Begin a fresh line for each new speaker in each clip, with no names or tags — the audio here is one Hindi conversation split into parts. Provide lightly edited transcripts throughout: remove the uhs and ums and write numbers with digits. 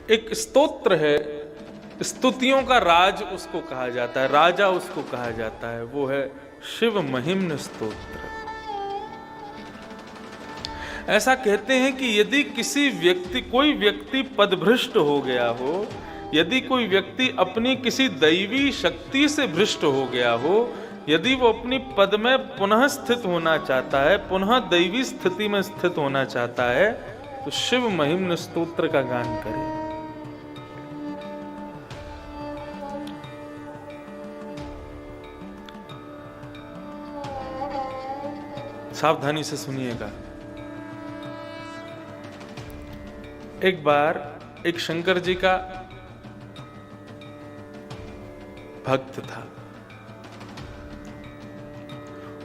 एक स्तोत्र है, स्तुतियों का राज उसको कहा जाता है, राजा उसको कहा जाता है, वो है शिव महिम्न स्तोत्र। ऐसा कहते हैं कि यदि कोई व्यक्ति पदभ्रष्ट हो गया हो, यदि कोई व्यक्ति अपनी किसी दैवी शक्ति से भ्रष्ट हो गया हो, यदि वो अपनी पद में पुनः स्थित होना चाहता है, पुनः दैवी स्थिति में स्थित होना चाहता है, तो शिव महिम्न स्तोत्र का गान करे। सावधानी से सुनिएगा। एक बार एक शंकर जी का भक्त था।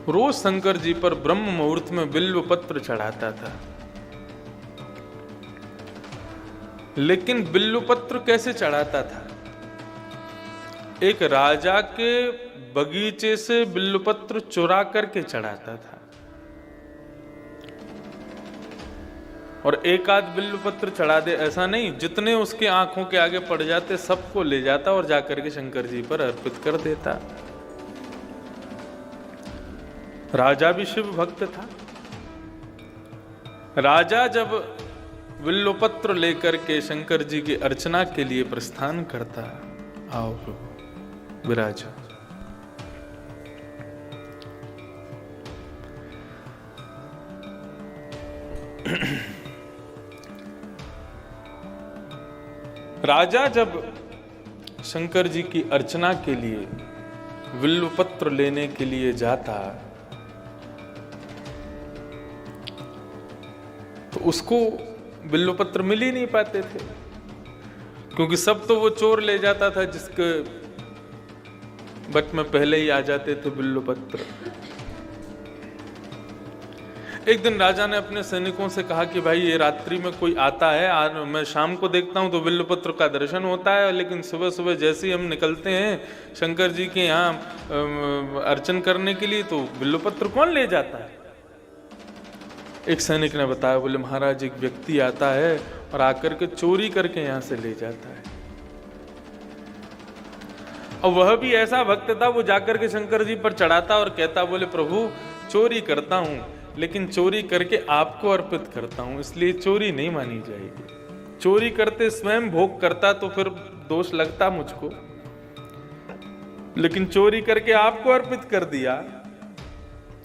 रोज शंकर जी पर ब्रह्म मुहूर्त में बिल्व पत्र चढ़ाता था। लेकिन बिल्व पत्र कैसे चढ़ाता था? एक राजा के बगीचे से बिल्व पत्र चुरा करके चढ़ाता था, और एक आध बिल्व पत्र चढ़ा दे ऐसा नहीं, जितने उसके आंखों के आगे पड़ जाते सबको ले जाता और जाकर के शंकर जी पर अर्पित कर देता। राजा भी शिव भक्त था। राजा जब बिल्व पत्र लेकर के शंकर जी की अर्चना के लिए प्रस्थान करता, आओ प्रभु विराज। राजा जब शंकर जी की अर्चना के लिए बिल्व पत्र लेने के लिए जाता, तो उसको बिल्व पत्र मिल ही नहीं पाते थे, क्योंकि सब तो वो चोर ले जाता था जिसके बट में पहले ही आ जाते थे बिल्व पत्र। एक दिन राजा ने अपने सैनिकों से कहा कि भाई ये रात्रि में कोई आता है, मैं शाम को देखता हूं तो बिल्व पत्र का दर्शन होता है, लेकिन सुबह सुबह जैसे ही हम निकलते हैं शंकर जी के यहाँ अर्चन करने के लिए तो बिल्व पत्र कौन ले जाता है? एक सैनिक ने बताया, बोले महाराज एक व्यक्ति आता है और आकर के चोरी करके यहाँ से ले जाता है। और वह भी ऐसा भक्त था, वो जाकर के शंकर जी पर चढ़ाता और कहता, बोले प्रभु चोरी करता हूं लेकिन चोरी करके आपको अर्पित करता हूं, इसलिए चोरी नहीं मानी जाएगी। चोरी करते स्वयं भोग करता तो फिर दोष लगता मुझको, लेकिन चोरी करके आपको अर्पित कर दिया,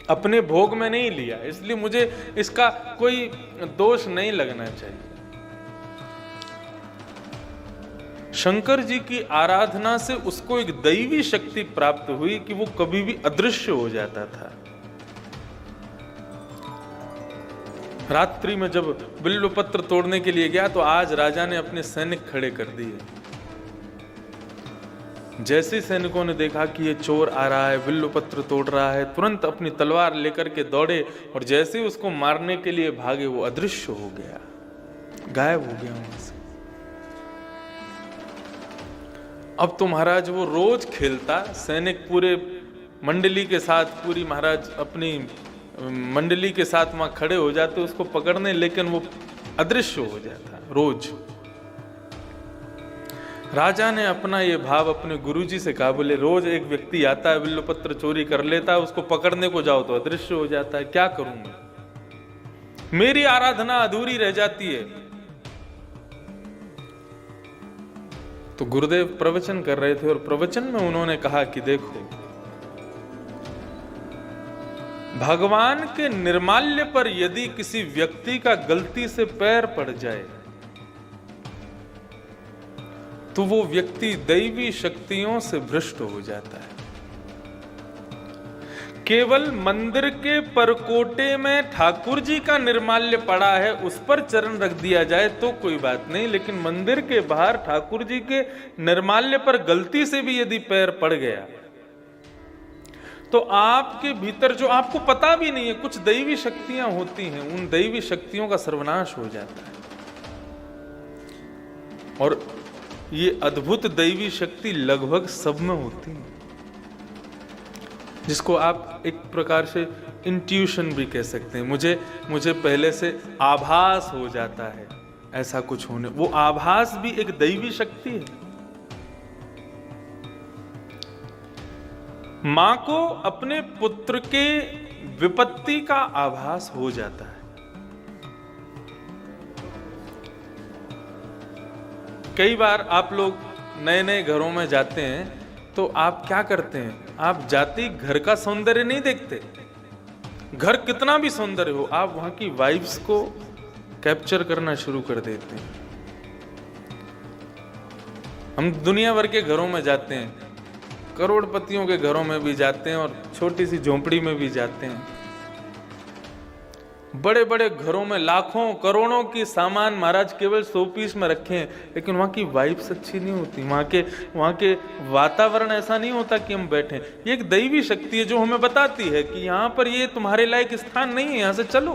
अपने भोग में नहीं लिया, इसलिए मुझे इसका कोई दोष नहीं लगना चाहिए। शंकर जी की आराधना से उसको एक दैवी शक्ति प्राप्त हुई कि वो कभी भी अदृश्य हो जाता था। रात्रि में जब बिल्व पत्र तोड़ने के लिए गया तो आज राजा ने अपने सैनिक खड़े कर दिए। जैसे सैनिकों ने देखा कि ये चोर आ रहा है, बिल्व पत्र तोड़ रहा है, तुरंत अपनी तलवार लेकर के दौड़े और जैसे ही उसको मारने के लिए भागे वो अदृश्य हो गया, गायब हो गया वहां से। अब तो महाराज वो रोज खेलता, सैनिक पूरे मंडली के साथ, पूरी महाराज अपनी मंडली के साथ वहां खड़े हो जाते उसको पकड़ने, लेकिन वो अदृश्य हो जाता रोज। राजा ने अपना ये भाव अपने गुरुजी से कहा, बोले रोज एक व्यक्ति आता है बिल्व पत्र चोरी कर लेता है, उसको पकड़ने को जाओ तो अदृश्य हो जाता है, क्या करूंगा, मेरी आराधना अधूरी रह जाती है। तो गुरुदेव प्रवचन कर रहे थे और प्रवचन में उन्होंने कहा कि देखो, भगवान के निर्माल्य पर यदि किसी व्यक्ति का गलती से पैर पड़ जाए तो वो व्यक्ति दैवी शक्तियों से भ्रष्ट हो जाता है। केवल मंदिर के परकोटे में ठाकुर जी का निर्माल्य पड़ा है, उस पर चरण रख दिया जाए तो कोई बात नहीं, लेकिन मंदिर के बाहर ठाकुर जी के निर्माल्य पर गलती से भी यदि पैर पड़ गया तो आपके भीतर जो आपको पता भी नहीं है कुछ दैवी शक्तियां होती हैं, उन दैवी शक्तियों का सर्वनाश हो जाता है। और ये अद्भुत दैवी शक्ति लगभग सब में होती है, जिसको आप एक प्रकार से इंट्यूशन भी कह सकते हैं। मुझे पहले से आभास हो जाता है, ऐसा कुछ होने, वो आभास भी एक दैवी शक्ति है। मां को अपने पुत्र के विपत्ति का आभास हो जाता है। कई बार आप लोग नए नए घरों में जाते हैं तो आप क्या करते हैं, आप जाते ही घर का सौंदर्य नहीं देखते। घर कितना भी सौंदर्य हो, आप वहां की वाइब्स को कैप्चर करना शुरू कर देते हैं। हम दुनिया भर के घरों में जाते हैं, करोड़पतियों के घरों में भी जाते हैं और छोटी सी झोंपड़ी में भी जाते हैं। बड़े बड़े घरों में लाखों करोड़ों की सामान महाराज केवल 100 पीस में रखे हैं, लेकिन वहाँ की वाइब्स अच्छी नहीं होती, वहाँ के वातावरण ऐसा नहीं होता कि हम बैठें। ये एक दैवी शक्ति है जो हमें बताती है कि यहाँ पर ये तुम्हारे लायक स्थान नहीं है, यहाँ से चलो।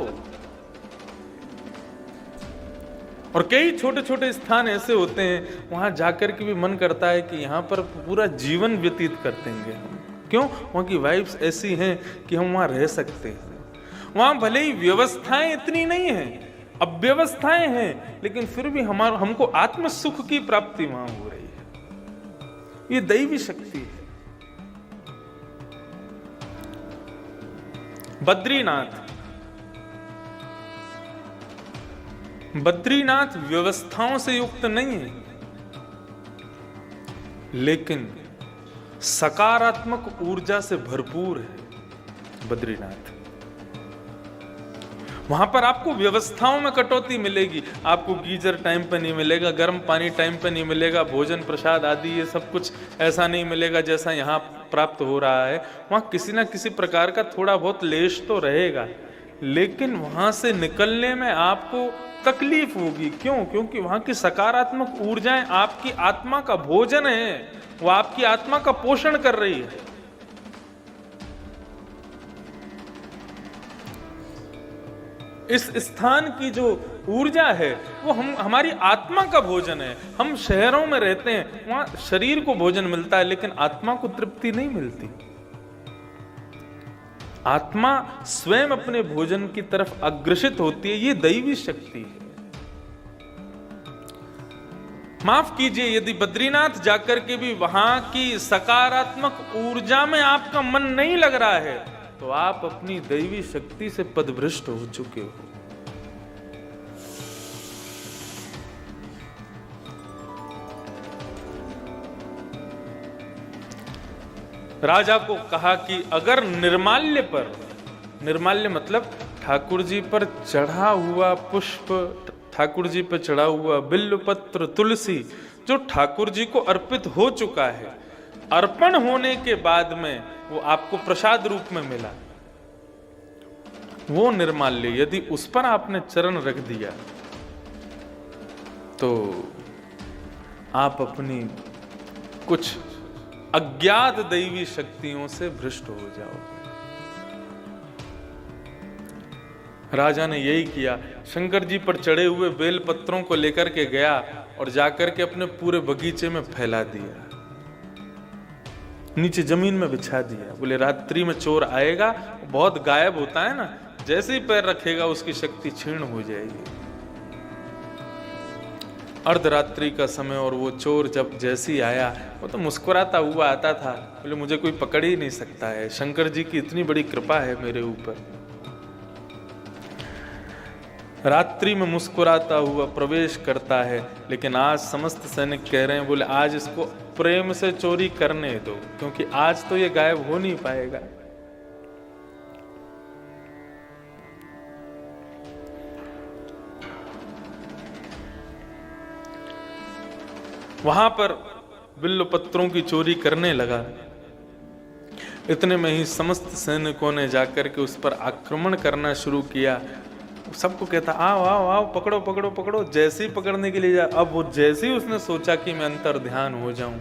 और कई छोटे छोटे स्थान ऐसे होते हैं, वहां जाकर के भी मन करता है कि यहाँ पर पूरा जीवन व्यतीत कर देंगे हम। क्यों? वहाँ की वाइब्स ऐसी हैं कि हम वहाँ रह सकते हैं। वहां भले ही व्यवस्थाएं इतनी नहीं हैं, अव्यवस्थाएं हैं, लेकिन फिर भी हमको आत्म सुख की प्राप्ति वहां हो रही है। ये दैवी शक्ति है। बद्रीनाथ व्यवस्थाओं से युक्त नहीं है, लेकिन सकारात्मक ऊर्जा से भरपूर है बद्रीनाथ। वहां पर आपको व्यवस्थाओं में कटौती मिलेगी, आपको गीजर टाइम पे नहीं मिलेगा, गर्म पानी टाइम पे नहीं मिलेगा, भोजन प्रसाद आदि ये सब कुछ ऐसा नहीं मिलेगा जैसा यहाँ प्राप्त हो रहा है। वहाँ किसी ना किसी प्रकार का थोड़ा बहुत लेश तो रहेगा, लेकिन वहां से निकलने में आपको तकलीफ होगी। क्यों? क्योंकि वहां की सकारात्मक ऊर्जाएं आपकी आत्मा का भोजन है, वो आपकी आत्मा का पोषण कर रही है। इस स्थान की जो ऊर्जा है वो हमारी आत्मा का भोजन है। हम शहरों में रहते हैं, वहां शरीर को भोजन मिलता है, लेकिन आत्मा को तृप्ति नहीं मिलती। आत्मा स्वयं अपने भोजन की तरफ अग्रसित होती है। ये दैवी शक्ति है। माफ कीजिए, यदि बद्रीनाथ जाकर के भी वहां की सकारात्मक ऊर्जा में आपका मन नहीं लग रहा है, तो आप अपनी दैवी शक्ति से पदभ्रष्ट हो चुके हो। राजा को कहा कि अगर निर्माल्य मतलब ठाकुर जी पर चढ़ा हुआ पुष्प, ठाकुर जी पर चढ़ा हुआ बिल्वपत्र, तुलसी, जो ठाकुर जी को अर्पित हो चुका है, अर्पण होने के बाद में वो आपको प्रसाद रूप में मिला, वो निर्माल्य यदि उस पर आपने चरण रख दिया तो आप अपनी कुछ अज्ञात दैवी शक्तियों से भ्रष्ट हो जाओगे। राजा ने यही किया, शंकर जी पर चढ़े हुए बेल पत्रों को लेकर के गया और जाकर के अपने पूरे बगीचे में फैला दिया, नीचे जमीन में बिछा दिया। बोले रात्रि में चोर आएगा, बहुत गायब होता है ना, जैसे ही पैर रखेगा उसकी शक्ति क्षीण हो जाएगी। अर्धरात्रि का समय और वो चोर जब जैसे ही आया, वो तो मुस्कुराता हुआ आता था। बोले मुझे कोई पकड़ ही नहीं सकता है, शंकर जी की इतनी बड़ी कृपा है मेरे ऊपर। रात्रि में मुस्कुराता हुआ प्रवेश करता है, लेकिन आज समस्त सैनिक कह रहे हैं, बोले आज इसको प्रेम से चोरी करने दो, क्योंकि आज तो ये गायब हो नहीं पाएगा। वहां पर बिल्व पत्रों की चोरी करने लगा। इतने में ही समस्त सैनिकों ने जाकर के उस पर आक्रमण करना शुरू किया। सबको कहता आओ आओ आओ, पकड़ो पकड़ो पकड़ो। जैसे ही पकड़ने के लिए जा, अब वो जैसे ही उसने सोचा कि मैं अंतर ध्यान हो जाऊं,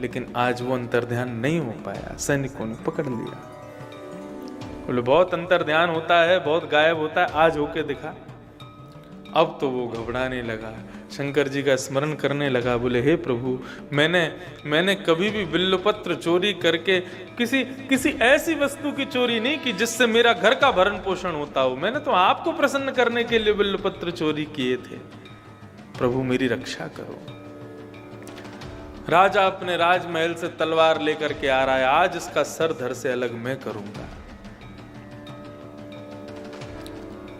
लेकिन आज वो अंतर ध्यान नहीं हो पाया, सैनिकों ने पकड़ लिया। बोले बहुत अंतर ध्यान होता है, बहुत गायब होता है, आज होके दिखा। अब तो वो घबराने लगा, शंकर जी का स्मरण करने लगा। बोले हे प्रभु, मैंने कभी भी बिल्वपत्र चोरी करके किसी ऐसी वस्तु की चोरी नहीं की जिससे मेरा घर का भरण पोषण होता हो। मैंने तो आपको प्रसन्न करने के लिए बिल्वपत्र चोरी किए थे। प्रभु मेरी रक्षा करो। राजा अपने राजमहल से तलवार लेकर के आ रहा है, आज इसका सर धड़ से अलग मैं करूंगा।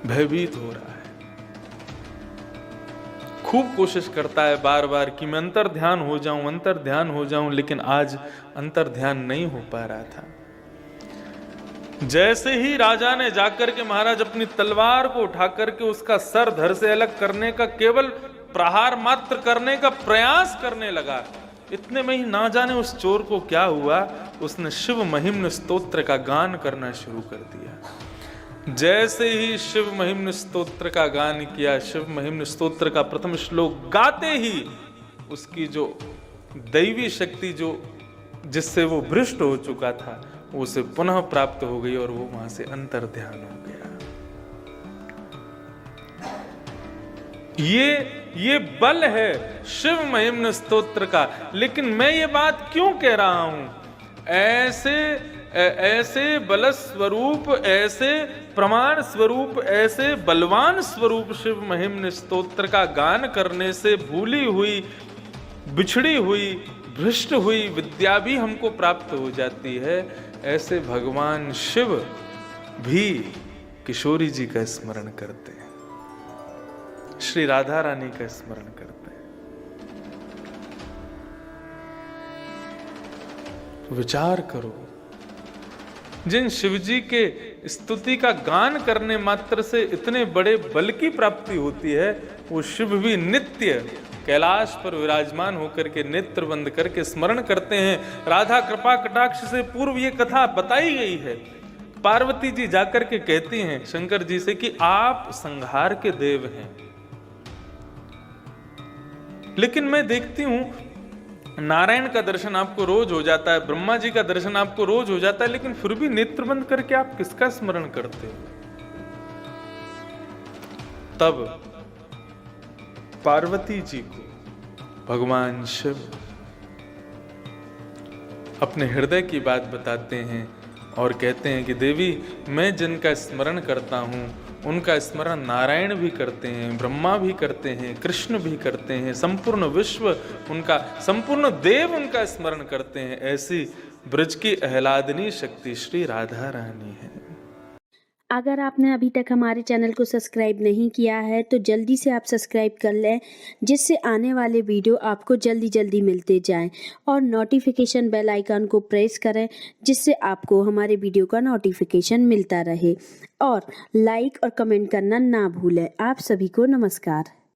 भयभीत हो रहा है, खूब कोशिश करता है बार बार कि मैं अंतर ध्यान हो जाऊं, लेकिन आज अंतर ध्यान नहीं हो पा रहा था। जैसे ही राजा ने जाकर के महाराज अपनी तलवार को उठाकर के उसका सर धड़ से अलग करने का, केवल प्रहार मात्र करने का प्रयास करने लगा, इतने में ही ना जाने उस चोर को क्या हुआ, उसने शिव महिम्न स्तोत्र का गान करना शुरू कर दिया। जैसे ही शिव महिम्न स्तोत्र का गान किया, शिव महिम्न स्तोत्र का प्रथम श्लोक गाते ही उसकी जो दैवी शक्ति जो जिससे वो भ्रष्ट हो चुका था, वो उसे पुनः प्राप्त हो गई और वो वहां से अंतर ध्यान हो गया। ये बल है शिव महिम्न स्तोत्र का। लेकिन मैं ये बात क्यों कह रहा हूं? ऐसे बल स्वरूप, ऐसे प्रमाण स्वरूप, ऐसे बलवान स्वरूप शिव महिम्न स्तोत्र का गान करने से भूली हुई, बिछड़ी हुई, भ्रष्ट हुई विद्या भी हमको प्राप्त हो जाती है। ऐसे भगवान शिव भी किशोरी जी का स्मरण करते हैं, श्री राधा रानी का स्मरण करते हैं। विचार करो, जिन शिवजी के स्तुति का गान करने मात्र से इतने बड़े बल की प्राप्ति होती है, वो शिव भी नित्य कैलाश पर विराजमान होकर के नेत्र बंद करके स्मरण करते हैं। राधा कृपा कटाक्ष से पूर्व ये कथा बताई गई है। पार्वती जी जाकर के कहती हैं शंकर जी से कि आप संहार के देव हैं, लेकिन मैं देखती हूं नारायण का दर्शन आपको रोज हो जाता है, ब्रह्मा जी का दर्शन आपको रोज हो जाता है, लेकिन फिर भी नेत्र बंद करके आप किसका स्मरण करते हो? तब पार्वती जी को भगवान शिव अपने हृदय की बात बताते हैं और कहते हैं कि देवी, मैं जिनका स्मरण करता हूं उनका स्मरण नारायण भी करते हैं, ब्रह्मा भी करते हैं, कृष्ण भी करते हैं, संपूर्ण विश्व उनका, संपूर्ण देव उनका स्मरण करते हैं। ऐसी ब्रज की आह्लादनी शक्ति श्री राधा रानी है।
अगर आपने अभी तक हमारे चैनल को सब्सक्राइब नहीं किया है तो जल्दी से आप सब्सक्राइब कर लें, जिससे आने वाले वीडियो आपको जल्दी जल्दी मिलते जाएं, और नोटिफिकेशन बेल आइकन को प्रेस करें, जिससे आपको हमारे वीडियो का नोटिफिकेशन मिलता रहे। और लाइक और कमेंट करना ना भूलें। आप सभी को नमस्कार।